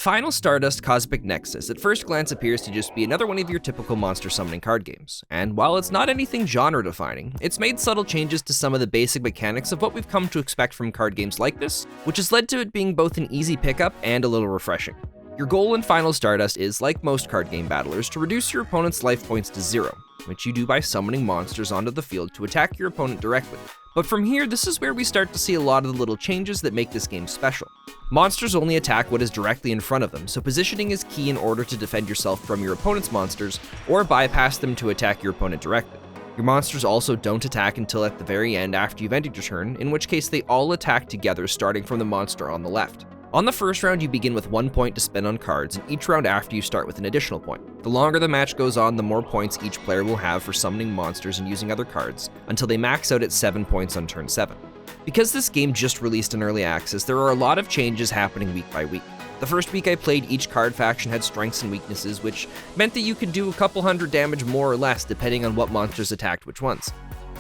Final Stardust Cosmic Nexus at first glance appears to just be another one of your typical monster summoning card games, and while it's not anything genre-defining, it's made subtle changes to some of the basic mechanics of what we've come to expect from card games like this, which has led to it being both an easy pickup and a little refreshing. Your goal in Final Stardust is, like most card game battlers, to reduce your opponent's life points to 0, which you do by summoning monsters onto the field to attack your opponent directly. But from here, this is where we start to see a lot of the little changes that make this game special. Monsters only attack what is directly in front of them, so positioning is key in order to defend yourself from your opponent's monsters, or bypass them to attack your opponent directly. Your monsters also don't attack until at the very end after you've ended your turn, in which case they all attack together starting from the monster on the left. On the first round, you begin with 1 point to spend on cards, and each round after you start with an additional point. The longer the match goes on, the more points each player will have for summoning monsters and using other cards, until they max out at 7 points on turn 7. Because this game just released in early access, there are a lot of changes happening week by week. The first week I played, each card faction had strengths and weaknesses, which meant that you could do a couple hundred damage more or less depending on what monsters attacked which ones.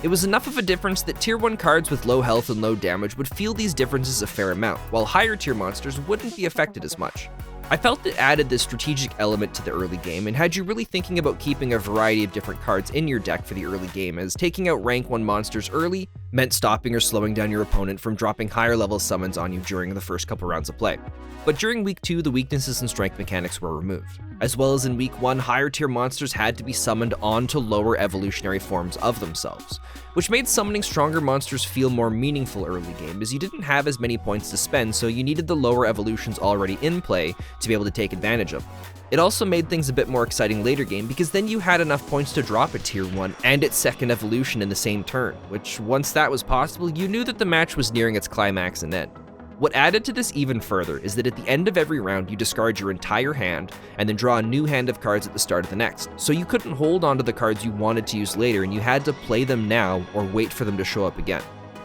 It was enough of a difference that tier 1 cards with low health and low damage would feel these differences a fair amount, while higher tier monsters wouldn't be affected as much. I felt it added this strategic element to the early game and had you really thinking about keeping a variety of different cards in your deck for the early game, as taking out rank 1 monsters early meant stopping or slowing down your opponent from dropping higher level summons on you during the first couple rounds of play. But during week 2, the weaknesses and strength mechanics were removed. As well as in week 1, higher tier monsters had to be summoned onto lower evolutionary forms of themselves, which made summoning stronger monsters feel more meaningful early game, as you didn't have as many points to spend, so you needed the lower evolutions already in play to be able to take advantage of them. It also made things a bit more exciting later game, because then you had enough points to drop a tier 1 and its second evolution in the same turn, which once that was possible, you knew that the match was nearing its climax and end. What added to this even further is that at the end of every round, you discard your entire hand and then draw a new hand of cards at the start of the next. So you couldn't hold onto the cards you wanted to use later, and you had to play them now or wait for them to show up again.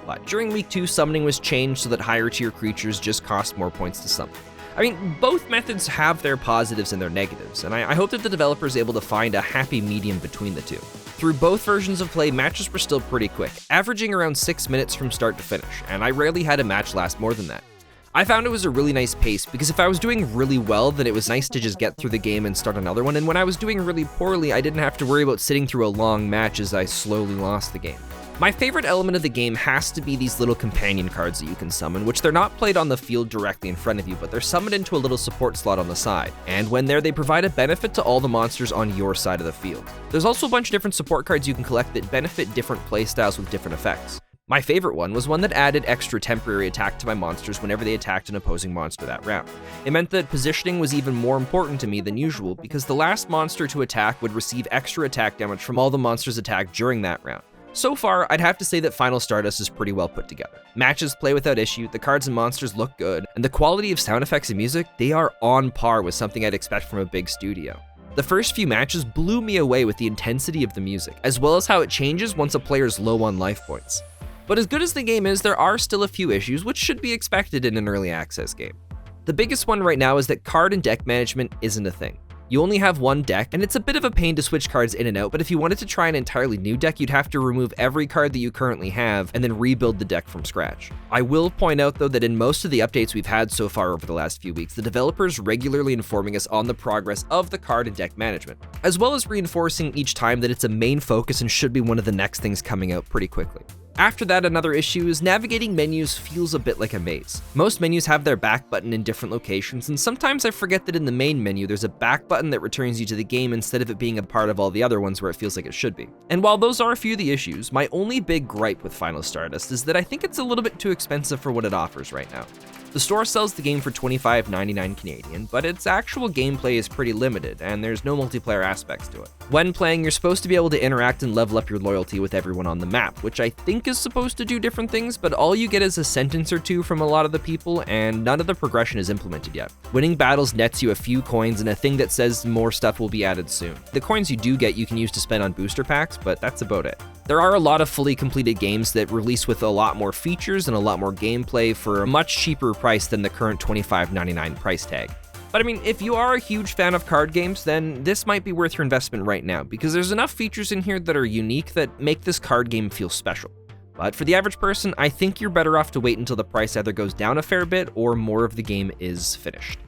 But during week 2, summoning was changed so that higher tier creatures just cost more points to summon. I mean, both methods have their positives and their negatives, and I hope that the developer is able to find a happy medium between the two. Through both versions of play, matches were still pretty quick, averaging around 6 minutes from start to finish, and I rarely had a match last more than that. I found it was a really nice pace, because if I was doing really well, then it was nice to just get through the game and start another one, and when I was doing really poorly, I didn't have to worry about sitting through a long match as I slowly lost the game. My favorite element of the game has to be these little companion cards that you can summon, which they're not played on the field directly in front of you, but they're summoned into a little support slot on the side. And when there, they provide a benefit to all the monsters on your side of the field. There's also a bunch of different support cards you can collect that benefit different playstyles with different effects. My favorite one was one that added extra temporary attack to my monsters whenever they attacked an opposing monster that round. It meant that positioning was even more important to me than usual, because the last monster to attack would receive extra attack damage from all the monsters attacked during that round. So far, I'd have to say that Final Stardust is pretty well put together. Matches play without issue, the cards and monsters look good, and the quality of sound effects and music, they are on par with something I'd expect from a big studio. The first few matches blew me away with the intensity of the music, as well as how it changes once a player's low on life points. But as good as the game is, there are still a few issues which should be expected in an early access game. The biggest one right now is that card and deck management isn't a thing. You only have one deck, and it's a bit of a pain to switch cards in and out, but if you wanted to try an entirely new deck, you'd have to remove every card that you currently have and then rebuild the deck from scratch. I will point out though that in most of the updates we've had so far over the last few weeks, the developers regularly informing us on the progress of the card and deck management, as well as reinforcing each time that it's a main focus and should be one of the next things coming out pretty quickly. After that, another issue is navigating menus feels a bit like a maze. Most menus have their back button in different locations, and sometimes I forget that in the main menu there's a back button that returns you to the game instead of it being a part of all the other ones where it feels like it should be. And while those are a few of the issues, my only big gripe with Final Stardust is that I think it's a little bit too expensive for what it offers right now. The store sells the game for $25.99 Canadian, but its actual gameplay is pretty limited, and there's no multiplayer aspects to it. When playing, you're supposed to be able to interact and level up your loyalty with everyone on the map, which I think is supposed to do different things, but all you get is a sentence or two from a lot of the people, and none of the progression is implemented yet. Winning battles nets you a few coins and a thing that says more stuff will be added soon. The coins you do get you can use to spend on booster packs, but that's about it. There are a lot of fully completed games that release with a lot more features and a lot more gameplay for a much cheaper price than the current $25.99 price tag. But I mean, if you are a huge fan of card games, then this might be worth your investment right now, because there's enough features in here that are unique that make this card game feel special. But for the average person, I think you're better off to wait until the price either goes down a fair bit or more of the game is finished.